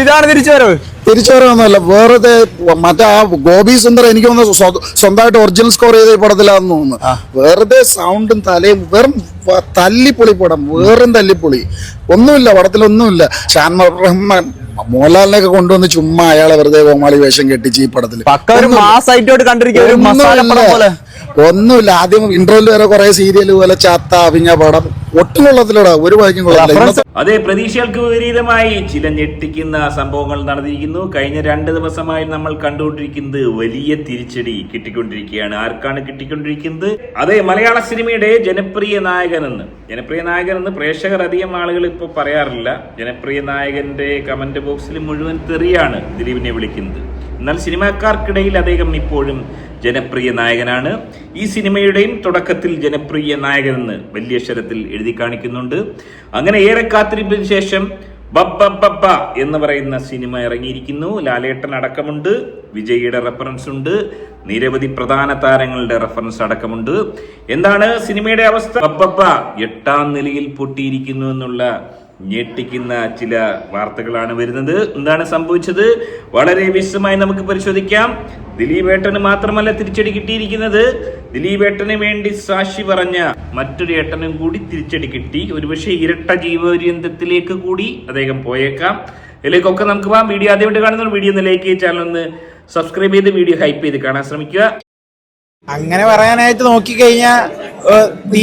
ഇതാണ് തിരിച്ചുവരവ്. തിരിച്ചുവരവൊന്നുമല്ല, വെറുതെ മറ്റേ ആ ഗോപി സുന്ദർ എനിക്ക് തോന്നുന്നു സ്വന്തമായിട്ട് ഒറിജിനൽ സ്കോർ ചെയ്ത ഈ പടത്തിലാന്ന് തോന്നുന്നു. വെറുതെ സൗണ്ടും തലയും വെറും തല്ലിപ്പൊളി പടം, വെറും തല്ലിപ്പൊളി. ഒന്നുമില്ല പടത്തിലൊന്നുമില്ല. ഷാൻ റഹ്മാൻ മോഹൻലാലിനെയൊക്കെ കൊണ്ടുവന്ന് ചുമ്മാ അയാളെ വെറുതെ കോമാളി വേഷം കെട്ടിച്ച് ഈ പടത്തിൽ ഒന്നുമില്ല. ആദ്യം ഇന്റർവ്യൂ വരെ കുറെ സീരിയൽ പോലെ ചാത്ത അഭിഞ്ഞ പടം ഒട്ടും കൊള്ളത്തിലൂടെ ഒരു വായിക്കും കൊള്ളത്തില്ല. അതെ, പ്രതീക്ഷകൾക്ക് വിപരീതമായി ചില ഞെട്ടിക്കുന്ന സംഭവങ്ങൾ നടന്നിരിക്കുന്നു. കഴിഞ്ഞ 2 ദിവസമായി നമ്മൾ കണ്ടുകൊണ്ടിരിക്കുന്നത് വലിയ തിരിച്ചടി കിട്ടിക്കൊണ്ടിരിക്കുകയാണ്. ആർക്കാണ് കിട്ടിക്കൊണ്ടിരിക്കുന്നത്? അതെ, മലയാള സിനിമയുടെ ജനപ്രിയ നായകൻ എന്ന് പ്രേക്ഷകർ അധികം ആളുകൾ ഇപ്പോൾ പറയാറില്ല. ജനപ്രിയ നായകന്റെ കമന്റ് ബോക്സിൽ മുഴുവൻ തെറിയാണ് ദിലീപിനെ വിളിക്കുന്നത്. എന്നാൽ സിനിമാക്കാർക്കിടയിൽ അദ്ദേഹം ഇപ്പോഴും ജനപ്രിയ നായകനാണ്. ഈ സിനിമയുടെയും തുടക്കത്തിൽ ജനപ്രിയ നായകനെന്ന് വലിയ അക്ഷരത്തിൽ എഴുതി കാണിക്കുന്നുണ്ട്. അങ്ങനെ ഏറെ കാത്തിരിപ്പിന് ശേഷം ബബ്ബബ്ബ എന്ന് പറയുന്ന സിനിമ ഇറങ്ങിയിരിക്കുന്നു. ലാലേട്ടൻ അടക്കമുണ്ട്, വിജയിയുടെ റെഫറൻസ് ഉണ്ട്, നിരവധി പ്രധാന താരങ്ങളുടെ റെഫറൻസ് അടക്കമുണ്ട്. എന്താണ് സിനിമയുടെ അവസ്ഥ? ബബ്ബബ്ബ 8ാം നിലയിൽ പൊട്ടിയിരിക്കുന്നു എന്നുള്ള ഞെട്ടിക്കുന്ന ചില വാർത്തകളാണ് വരുന്നത്. എന്താണ് സംഭവിച്ചത്? വളരെ വിശദമായി നമുക്ക് പരിശോധിക്കാം. ദിലീപേട്ടന് മാത്രമല്ല തിരിച്ചടി കിട്ടിയിരിക്കുന്നത്, ദിലീപേട്ടന് വേണ്ടി സാക്ഷി പറഞ്ഞ മറ്റൊരു ഏട്ടനും കൂടി തിരിച്ചടി കിട്ടി. ഒരുപക്ഷെ ഇരട്ട ജീവപര്യന്തത്തിലേക്ക് കൂടി അദ്ദേഹം പോയേക്കാം. ഇതിലേക്കൊക്കെ നമുക്ക് പോകാം. വീഡിയോ ആദ്യമായിട്ട് കാണുന്ന വീഡിയോ ഒന്ന് ലൈക്ക് ചെയ്ത് ചാനൽ ഒന്ന് സബ്സ്ക്രൈബ് ചെയ്ത് വീഡിയോ ഹൈപ്പ് ചെയ്ത് കാണാൻ ശ്രമിക്കുക. അങ്ങനെ പറയാനായിട്ട് നോക്കിക്കഴിഞ്ഞാൽ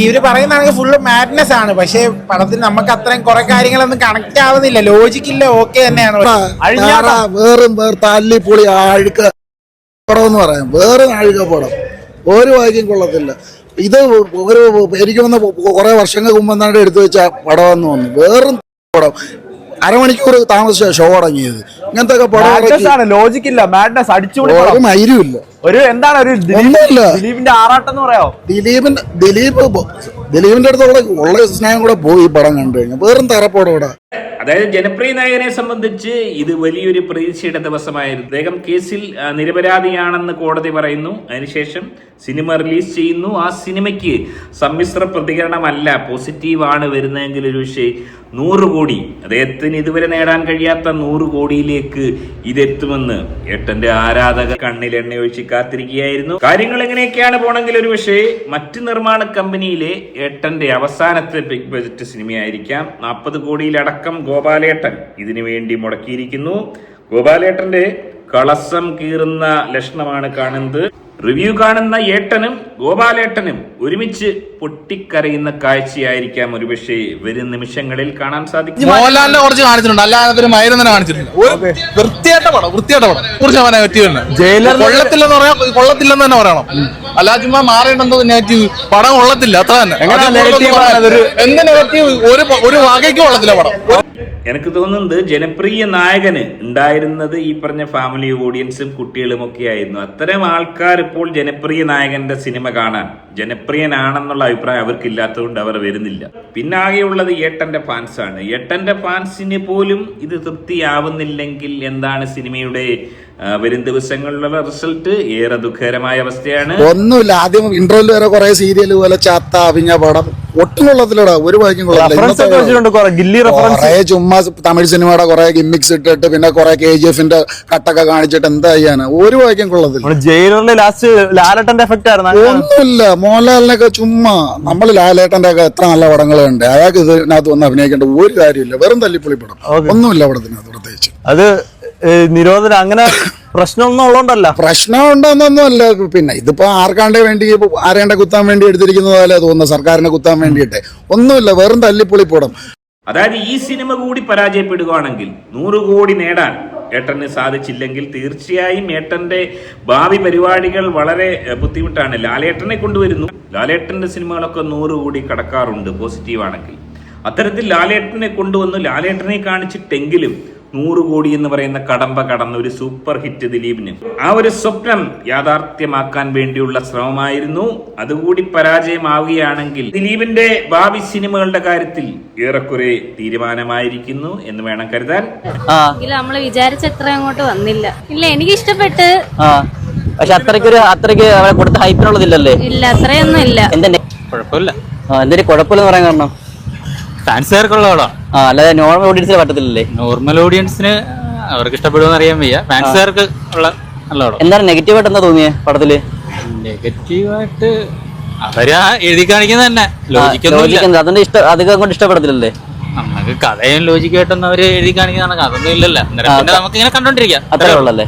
ഇവര് പറയുന്നതാണെങ്കിൽ ഫുള്ള് മാഡ്നെസ് ആണ്. പക്ഷെ പടത്തിൽ നമുക്ക് അത്രയും കുറെ കാര്യങ്ങളൊന്നും കണക്ട് ആവുന്നില്ല, ലോജിക്കില്ല. ഓക്കെ തന്നെയാണ്. വേറും തല്ലിപ്പൊളി ആഴുക്ക പടം എന്ന് പറയാം. വേറെ ആഴുക പടം ഒരു വായിക്കും കൊള്ളത്തില്ല. ഇത് ഒരു എനിക്ക് വന്ന കുറെ വർഷങ്ങൾക്ക് മുമ്പ് എന്നാണ് എടുത്തു വെച്ച പടമെന്ന് വന്നു. വേറും പടം അരമണിക്കൂർ താമസിച്ച ഷോ അടങ്ങിയത്. ഇങ്ങനത്തെ പടം ലോജിക്കില്ല, മാഡ്നസ് അടിച്ചുപൊളി മൈരുമില്ല. ഒരു എന്താണ് ഒരു ദിലീപിന്റെ ആറാട്ടം എന്ന് പറയാമോ? ദിലീപിന്റെ അടുത്തുള്ള ഉള്ള സ്നേഹം കൂടെ പോയി ഈ പടം കണ്ടു കഴിഞ്ഞാൽ. വേറും തരപ്പോടെ ഇവിടെ. അതായത് ജനപ്രിയ നായകനെ സംബന്ധിച്ച് ഇത് വലിയൊരു പ്രതീക്ഷയുടെ ദിവസമായിരുന്നു. അദ്ദേഹം കേസിൽ നിരപരാധിയാണെന്ന് കോടതി പറയുന്നു. അതിനുശേഷം സിനിമ റിലീസ് ചെയ്യുന്നു. ആ സിനിമയ്ക്ക് സമ്മിശ്ര പ്രതികരണമല്ല, പോസിറ്റീവാണ് വരുന്നതെങ്കിൽ ഒരു പക്ഷേ 100 കോടി അദ്ദേഹത്തിന് ഇതുവരെ നേടാൻ കഴിയാത്ത 100 കോടിയിലേക്ക് ഇതെത്തുമെന്ന് ഏട്ടന്റെ ആരാധക കണ്ണിലെണ്ണ ഒഴിച്ച് കാത്തിരിക്കുകയായിരുന്നു. കാര്യങ്ങൾ എങ്ങനെയൊക്കെയാണ് പോണെങ്കിൽ ഒരു പക്ഷേ മറ്റ് നിർമ്മാണ കമ്പനിയിലെ ഏട്ടന്റെ അവസാനത്തെ ബിഗ് ബജറ്റ് സിനിമയായിരിക്കാം. 40 കോടിയിലടക്കം ഗോപാലേട്ടൻ ഇതിനു വേണ്ടി മുടക്കിയിരിക്കുന്നു. ഗോപാലേട്ടന്റെ കളസം കീറുന്ന ലക്ഷണമാണ് കാണുന്നത്. റിവ്യൂ കാണുന്ന ഏട്ടനും ഗോപാലേട്ടനും ഒരുമിച്ച് പൊട്ടിക്കരയുന്ന കാഴ്ചയായിരിക്കാം ഒരുപക്ഷെ വരും നിമിഷങ്ങളിൽ കാണാൻ സാധിക്കും. മോഹൻലാലിനെ കുറച്ച് കാണിച്ചിട്ടുണ്ട്, അല്ലാതെ മൈരനെ കാണിച്ചിട്ടുണ്ട്. വൃത്തിയായിട്ട പടം കുറിച്ച് കൊള്ളത്തില്ലെന്ന് പറയാം, കൊള്ളത്തില്ലെന്ന് തന്നെ പറയണം. അല്ലാതെ ചുമ്മാ മാറിയിട്ടെന്തോ നെഗറ്റീവ് പടം കൊള്ളത്തില്ല, അത്ര തന്നെ. എന്ത് നെഗറ്റീവ്? ഒരു വകയ്ക്ക് കൊള്ളത്തില്ല പടം. എനിക്ക് തോന്നുന്നത് ജനപ്രിയ നായകന് ഉണ്ടായിരുന്നത് ഈ പറഞ്ഞ ഫാമിലി ഓഡിയൻസും കുട്ടികളും ഒക്കെ ആയിരുന്നു. അത്തരം ആൾക്കാർ ഇപ്പോൾ ജനപ്രിയ നായകന്റെ സിനിമ കാണാൻ ജനപ്രിയനാണെന്നുള്ള അഭിപ്രായം അവർക്കില്ലാത്തതുകൊണ്ട് അവർ വരുന്നില്ല. പിന്നാകെയുള്ളത് ഏട്ടന്റെ ഫാൻസാണ്. ഏട്ടന്റെ ഫാൻസിന് പോലും ഇത് തൃപ്തിയാവുന്നില്ലെങ്കിൽ എന്താണ് സിനിമയുടെ വരും ദിവസങ്ങളിലുള്ള റിസൾട്ട്? ഏറെ ദുഃഖകരമായ അവസ്ഥയാണ്. ഒന്നുമില്ല. ആദ്യം ഇന്റർവ്യൂ വരെ കുറെ സീരിയൽ പോലെ ചാത്ത അഭിഞ്ഞ പടം ഒട്ടും കൊള്ളത്തിലൂടെ ഒരു വായിക്കും കൊള്ളത്തില്ല. ചുമ്മാ തമിഴ് സിനിമയുടെ കുറെ ഗിമ്മിക്സ് ഇട്ടിട്ട് പിന്നെ കുറെ KGF-ന്റെ കട്ടൊക്കെ കാണിച്ചിട്ട് എന്താ ചെയ്യാനാ? ഒരു വായിക്കും കൊള്ളത്തില്ല. ഒന്നുമില്ല. മോഹൻലാലിനൊക്കെ ചുമ്മാ നമ്മൾ ലാലേട്ടന്റെ ഒക്കെ എത്ര നല്ല പടങ്ങളുണ്ട്, അയാൾക്ക് ഇതിനകത്ത് വന്ന് അഭിനയിക്കേണ്ട ഒരു കാര്യമില്ല. വെറും തല്ലിപ്പൊളി പടം, ഒന്നുമില്ല പടത്തിനകത്ത് പ്രത്യേകിച്ച്. അത് നിരോധനം അങ്ങനെ പ്രശ്നമൊന്നും ഉള്ളതുകൊണ്ടല്ല. പ്രശ്നം ഉണ്ടെന്നൊന്നും അല്ല. പിന്നെ ഇതിപ്പോ ആർക്കാണ്ട് വേണ്ടി ആരേണ്ട കുത്താൻ വേണ്ടി എടുത്തിരിക്കുന്നത് പോലെ തോന്നുന്നു, സർക്കാരിനെ കുത്താൻ വേണ്ടിയിട്ട്. ഒന്നുമില്ല, വെറും തല്ലിപ്പൊളി പടം. അതായത് ഈ സിനിമ കൂടി പരാജയപ്പെടുകയാണെങ്കിൽ 100 കോടി നേടാൻ ഏട്ടന് സാധിച്ചില്ലെങ്കിൽ തീർച്ചയായും ഏട്ടന്റെ ഭാവി പരിപാടികൾ വളരെ ബുദ്ധിമുട്ടാണ്. ലാലേട്ടനെ കൊണ്ടുവരുന്നു, ലാലേട്ടന്റെ സിനിമകളൊക്കെ 100 കോടി കടക്കാറുണ്ട് പോസിറ്റീവാണെങ്കിൽ. അത്തരത്തിൽ ലാലേട്ടനെ കൊണ്ടുവന്നു, ലാലേട്ടനെ കാണിച്ചിട്ടെങ്കിലും 100 കോടി എന്ന് പറയുന്ന കടമ്പ കടന്ന ഒരു സൂപ്പർ ഹിറ്റ് ദിലീപിന്. ആ ഒരു സ്വപ്നം യാഥാർത്ഥ്യമാക്കാൻ വേണ്ടിയുള്ള ശ്രമമായിരുന്നു. അതുകൂടി പരാജയമാവുകയാണെങ്കിൽ ദിലീപിന്റെ ഭാവി സിനിമകളുടെ കാര്യത്തിൽ ഏറെക്കുറെ തീരുമാനമായിരിക്കുന്നു എന്ന് വേണം കരുതാൻ. നമ്മള് വിചാരിച്ചത്ര അങ്ങോട്ട് വന്നില്ല. ഇല്ല, എനിക്ക് ഇഷ്ടപ്പെട്ട്. പക്ഷെ അത്രയ്ക്ക് കൊടുത്ത ഹൈപ്പിനുള്ളതില്ലല്ലേ? ഇല്ല, അത്രയൊന്നും ഇല്ല. എന്തിന്റെ കുഴപ്പമില്ല? എന്തിന്റെ കുഴപ്പമില്ലെന്ന് പറയാൻ കാരണം ഫാൻസുകാർക്കുള്ള അല്ലാതെ നോർമൽ ഓഡിയൻസിന് പറ്റത്തില്ലല്ലേ? നോർമൽ ഓഡിയൻസിന് അവർക്ക് ഇഷ്ടപ്പെടുമെന്ന് അറിയാൻ വയ്യ. ഫാൻസുകാർക്ക് ഉള്ള നല്ല പടം. എന്താണ് നെഗറ്റീവായിട്ട് എന്താ തോന്നിയേ പടത്തില്? നെഗറ്റീവായിട്ട് അവരാ എഴുതി കാണിക്കുന്നത് തന്നെ ലോജിക്ക് അതിന്റെ അധികം കൊണ്ട് ഇഷ്ടപ്പെടത്തില്ലല്ലേ? നമുക്ക് കഥയും ലോജിക്കായിട്ടൊന്നും അവര് എഴുതി കാണിക്കുന്നതാണ്. അതൊന്നും ഇല്ലല്ലോ. നമുക്ക് ഇങ്ങനെ കണ്ടോണ്ടിരിക്കാം, അത്രേ ഉള്ളല്ലേ.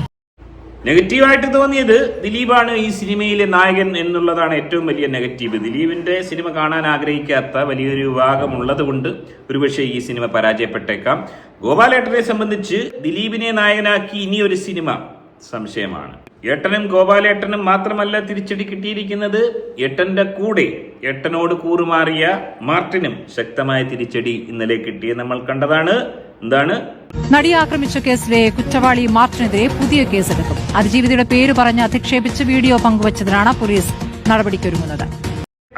നെഗറ്റീവായിട്ട് തോന്നിയത് ദിലീപാണ് ഈ സിനിമയിലെ നായകൻ എന്നുള്ളതാണ് ഏറ്റവും വലിയ നെഗറ്റീവ്. ദിലീപിന്റെ സിനിമ കാണാൻ ആഗ്രഹിക്കാത്ത വലിയൊരു വിഭാഗമുള്ളത് കൊണ്ട് ഒരുപക്ഷെ ഈ സിനിമ പരാജയപ്പെട്ടേക്കാം. ഗോപാലേട്ടനെ സംബന്ധിച്ച് ദിലീപിനെ നായകനാക്കി ഇനിയൊരു സിനിമ സംശയമാണ്. ഏട്ടനും ഗോപാലേട്ടനും മാത്രമല്ല തിരിച്ചടി കിട്ടിയിരിക്കുന്നത്, ഏട്ടന്റെ കൂടെ ഏട്ടനോട് കൂറുമാറിയ മാർട്ടിനും ശക്തമായ തിരിച്ചടി ഇന്നലെ കിട്ടിയ നമ്മൾ കണ്ടതാണ്. എന്താണ്? നടിയെ ആക്രമിച്ച കേസിലെ കുറ്റവാളി മാർട്ടിനെതിരെ പുതിയ കേസെടുക്കും. അതിജീവിതയുടെ പേര് പറഞ്ഞ് അധിക്ഷേപിച്ച് വീഡിയോ പങ്കുവച്ചതിനാണ് പോലീസ് നടപടിക്കൊരുങ്ങുന്നത്.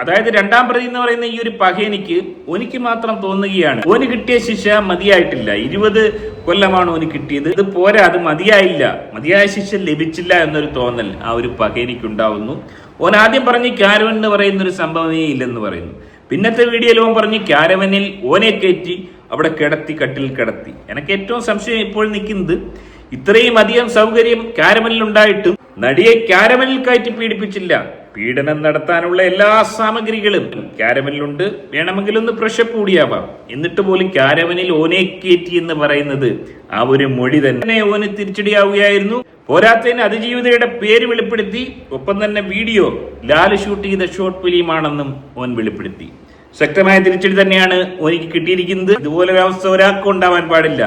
അതായത് രണ്ടാം പ്രതി എന്ന് പറയുന്ന ഈ ഒരു എനിക്ക് മാത്രം തോന്നുകയാണ് ഓന് കിട്ടിയ ശിക്ഷ മതിയായിട്ടില്ല. 20 കൊല്ലമാണ് ഓന് കിട്ടിയത്. ഇത് പോരാ, അത് മതിയായില്ല, മതിയായ ശിക്ഷ ലഭിച്ചില്ല എന്നൊരു തോന്നൽ ആ ഒരു പകേനിക്കുണ്ടാവുന്നു. ഓൻ ആദ്യം പറഞ്ഞ് ക്യാരവൻ എന്ന് പറയുന്ന ഒരു സംഭവമേ ഇല്ലെന്ന് പറയുന്നു. പിന്നത്തെ വീഡിയോയിൽ ഓൻ പറഞ്ഞ് ക്യാരവനിൽ ഓനെ കയറ്റി അവിടെ കട്ടിൽ കിടത്തി. എനിക്ക് ഏറ്റവും സംശയം ഇപ്പോൾ നിൽക്കുന്നത്, ഇത്രയും അധികം സൗകര്യം ക്യാരവനിൽ ഉണ്ടായിട്ടും നടിയെ ക്യാരവനിൽ കയറ്റി പീഡിപ്പിച്ചില്ല. പീഡനം നടത്താനുള്ള എല്ലാ സാമഗ്രികളും ക്യാരവനിലുണ്ട്. വേണമെങ്കിൽ ഒന്ന് പ്രഷപ്പ് കൂടിയാവാം. എന്നിട്ട് പോലും ക്യാരവനിൽ ഓനെ കയറ്റി എന്ന് പറയുന്നത് ആ ഒരു മൊഴി തന്നെ ഓന് തിരിച്ചടിയാവുകയായിരുന്നു. പോരാത്തതിന് അതിജീവിതയുടെ പേര് വെളിപ്പെടുത്തി. ഒപ്പം തന്നെ വീഡിയോ ലാൽ ഷൂട്ട് ചെയ്ത ഷോർട്ട് ഫിലിമാണെന്നും ഓൻ വെളിപ്പെടുത്തി. ശക്തമായ തിരിച്ചടി തന്നെയാണ് ഓനിക്ക് കിട്ടിയിരിക്കുന്നത്. ഇതുപോലൊരവസ്ഥ ഒരാൾക്കും ഉണ്ടാവാൻ പാടില്ല.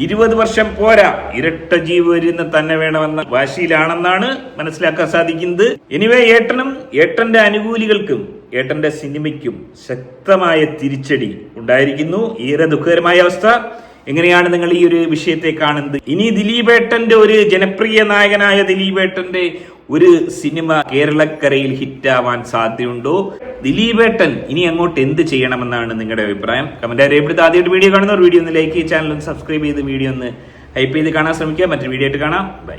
20 വർഷം പോരാ, ഇരട്ട ജീവന് തന്നെ വേണമെന്ന വാശിയിലാണെന്നാണ് മനസ്സിലാക്കാൻ സാധിക്കുന്നത്. എനിവേ, ഏട്ടനും ഏട്ടന്റെ അനുകൂലികൾക്കും ഏട്ടന്റെ സിനിമയ്ക്കും ശക്തമായ തിരിച്ചടി ഉണ്ടായിരിക്കുന്നു. ഏറെ ദുഃഖകരമായ അവസ്ഥ. എങ്ങനെയാണ് നിങ്ങൾ ഈ ഒരു വിഷയത്തെ കാണുന്നത്? ഇനി ദിലീപേട്ടന്റെ ഒരു ജനപ്രിയ നായകനായ ദിലീപേട്ടന്റെ ഒരു സിനിമ കേരളക്കരയിൽ ഹിറ്റാവാൻ സാധ്യതയുണ്ടോ? ദിലീപേട്ടൻ ഇനി അങ്ങോട്ട് എന്ത് ചെയ്യണമെന്നാണ് നിങ്ങളുടെ അഭിപ്രായം? കമന്റ് രേഖപ്പെടുത്തി. ആദ്യമായിട്ട് വീഡിയോ കാണുന്നവർ വീഡിയോ ഒന്ന് ലൈക്ക് ചെയ്ത് ചാനൽ ഒന്ന് സബ്സ്ക്രൈബ് ചെയ്ത് വീഡിയോ ഒന്ന് ഹൈപ്പ് ചെയ്ത് കാണാൻ ശ്രമിക്കുക. മറ്റൊരു വീഡിയോ ആയിട്ട് കാണാം. ബൈ.